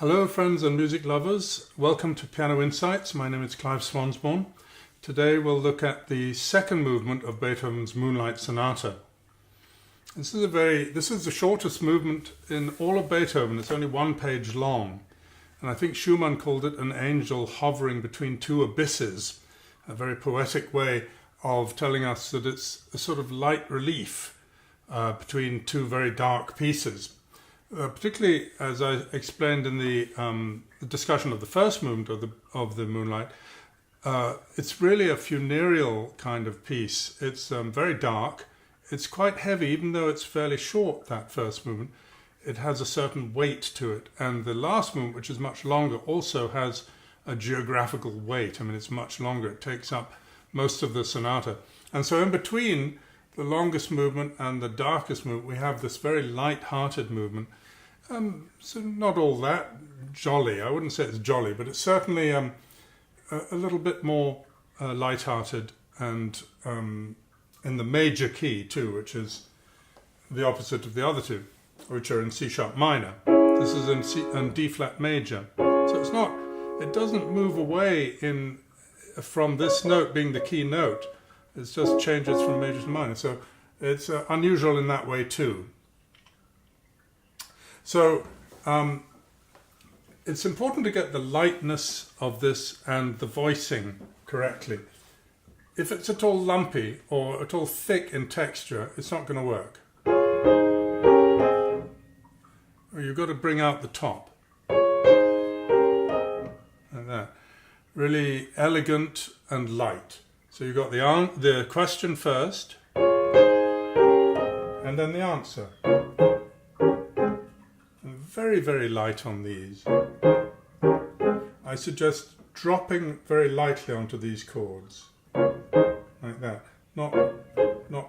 Hello friends and music lovers, welcome to Piano Insights. My name is Clive Swansbourne. Today we'll look at the second movement of Beethoven's Moonlight Sonata. This is the shortest movement in all of Beethoven. It's only one page long. And I think Schumann called it an angel hovering between two abysses, a very poetic way of telling us that it's a sort of light relief between two very dark pieces. Particularly, as I explained in the discussion of the first movement of the Moonlight, it's really a funereal kind of piece. It's very dark. It's quite heavy, even though it's fairly short, that first movement. It has a certain weight to it. And the last movement, which is much longer, also has a geographical weight. I mean, it's much longer. It takes up most of the sonata. And so in between the longest movement and the darkest movement, we have this very light-hearted movement. So not all that jolly. I wouldn't say it's jolly, but it's certainly a little bit more light-hearted and in the major key too, which is the opposite of the other two, which are in C sharp minor. This is in D flat major. So it doesn't move away from this note being the key note. It just changes from major to minor. So it's unusual in that way too. So it's important to get the lightness of this and the voicing correctly. If it's at all lumpy or at all thick in texture, it's not going to work. You've got to bring out the top. Like that. Really elegant and light. So you've got the question first, and then the answer. Very, very light on these. I suggest dropping very lightly onto these chords, like that. Not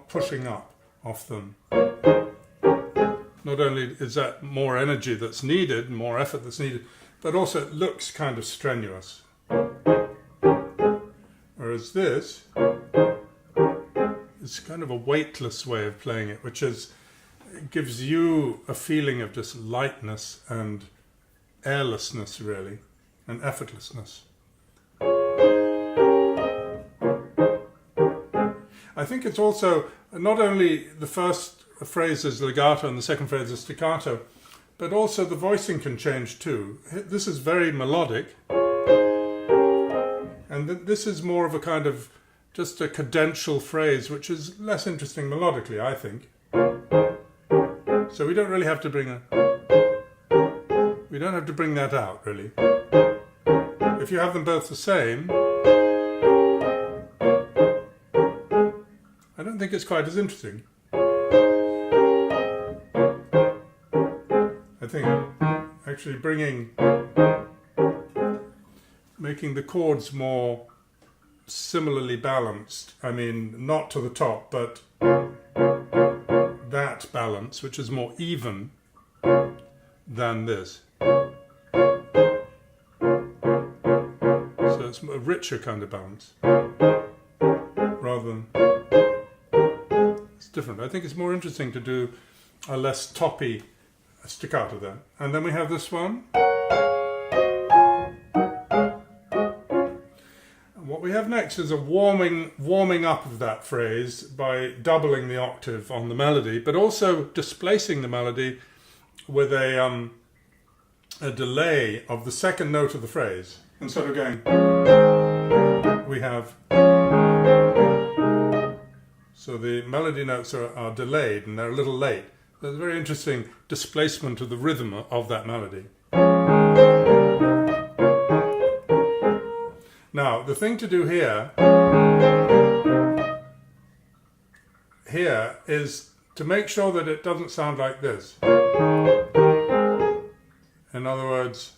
pushing up off them. Not only is that more energy that's needed, more effort that's needed, but also it looks kind of strenuous. Whereas this is kind of a weightless way of playing it, which gives you a feeling of just lightness and airlessness, really, and effortlessness. I think it's also not only the first phrase is legato and the second phrase is staccato, but also the voicing can change too. This is very melodic, and this is more of a kind of just a cadential phrase, which is less interesting melodically, I think. So we don't really have to bring that out, really. If you have them both the same, I don't think it's quite as interesting. I think actually making the chords more similarly balanced. I mean, not to the top, but that balance, which is more even than this. So it's a richer kind of balance, rather than, it's different. I think it's more interesting to do a less toppy staccato then. And then we have this one. What we have next is a warming up of that phrase by doubling the octave on the melody, but also displacing the melody with a delay of the second note of the phrase. Instead of going, we have, so the melody notes are delayed and they're a little late. There's a very interesting displacement of the rhythm of that melody. Now, the thing to do here is to make sure that it doesn't sound like this. In other words,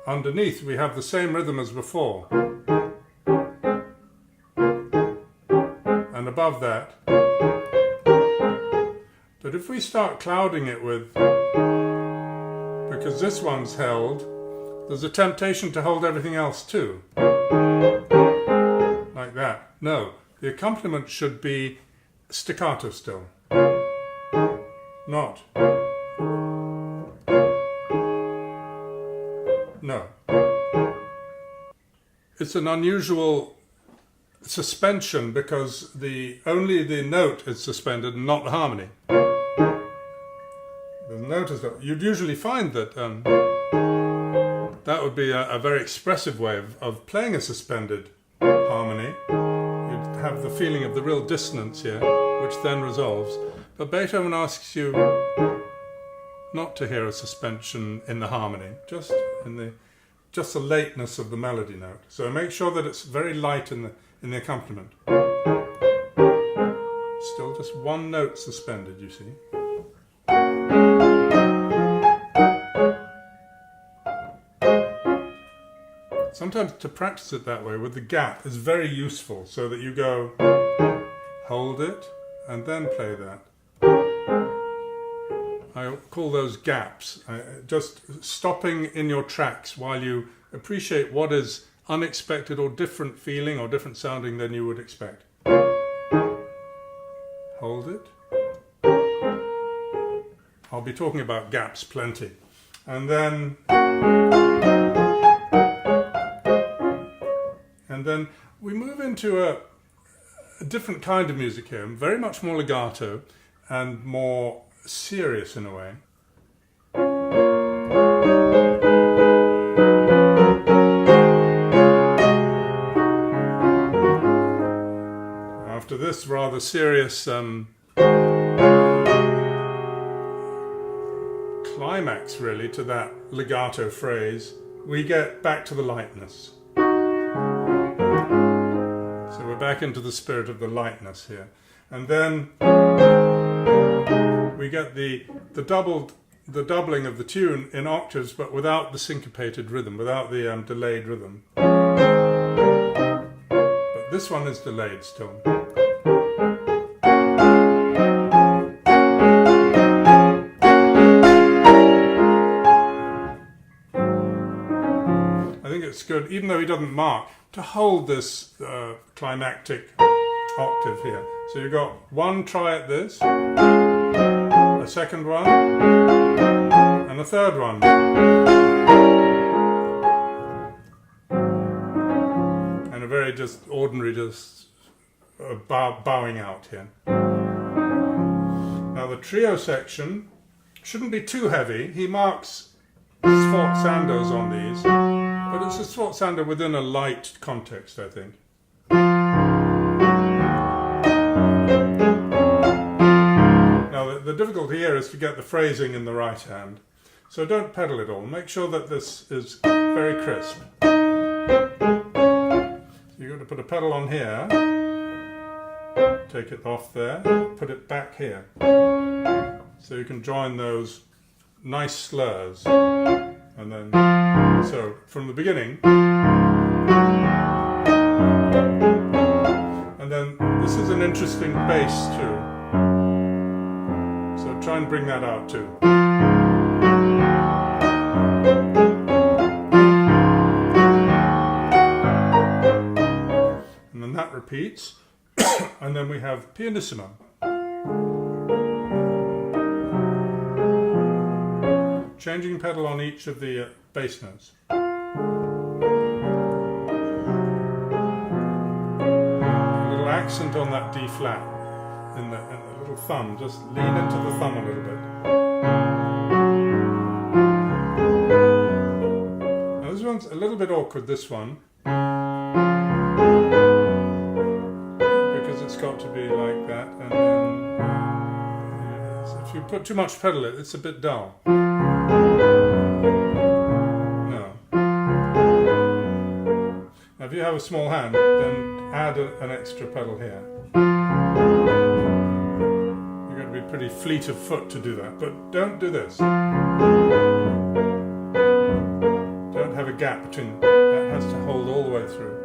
underneath we have the same rhythm as before. And above that. But if we start clouding it with, because this one's held, there's a temptation to hold everything else too. Like that. No, the accompaniment should be staccato still. Not. it's an unusual suspension because only the note is suspended and not the harmony. The note is not. You'd usually find that that would be a very expressive way of playing a suspended harmony. You'd have the feeling of the real dissonance here, which then resolves. But Beethoven asks you not to hear a suspension in the harmony, just the lateness of the melody note. So make sure that it's very light in the accompaniment. Still just one note suspended, you see. Sometimes to practice it that way with the gap is very useful, so that you go, hold it, and then play that. I call those gaps, just stopping in your tracks while you appreciate what is unexpected or different feeling or different sounding than you would expect. Hold it. I'll be talking about gaps plenty. And then we move into a different kind of music here, very much more legato and more serious in a way. After this rather serious climax, really, to that legato phrase, we get back to the lightness. So we're back into the spirit of the lightness here. And then we get the doubling of the tune in octaves, but without the syncopated rhythm, without the delayed rhythm. But this one is delayed still. I think it's good, even though he doesn't mark, to hold this climactic octave here. So you've got one try at this, a second one, and a third one. And a very just ordinary bowing out here. Now the trio section shouldn't be too heavy. He marks sforzandos on these, but it's a sforzando within a light context, I think. The difficulty here is to get the phrasing in the right hand. So don't pedal it all. Make sure that this is very crisp. You've got to put a pedal on here, take it off there, put it back here. So you can join those nice slurs. And then, so from the beginning. And then this is an interesting bass too. So try and bring that out too. And then that repeats. And then we have pianissimo. Changing pedal on each of the bass notes. A little accent on that D flat in the little thumb. Just lean into the thumb a little bit. Now this one's a little bit awkward, this one. Because it's got to be like that. And then if you put too much pedal in, it's a bit dull. No. Now if you have a small hand, then add an extra pedal here. You've got to be pretty fleet of foot to do that, but don't do this. Don't have a gap between, that has to hold all the way through.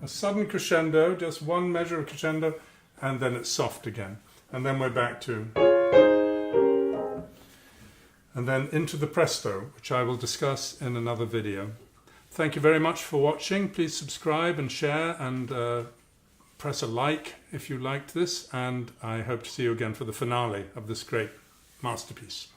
A sudden crescendo, just one measure of crescendo, and then it's soft again. And then we're back to, and then into the presto, which I will discuss in another video. Thank you very much for watching. Please subscribe and share and press a like if you liked this, and I hope to see you again for the finale of this great masterpiece.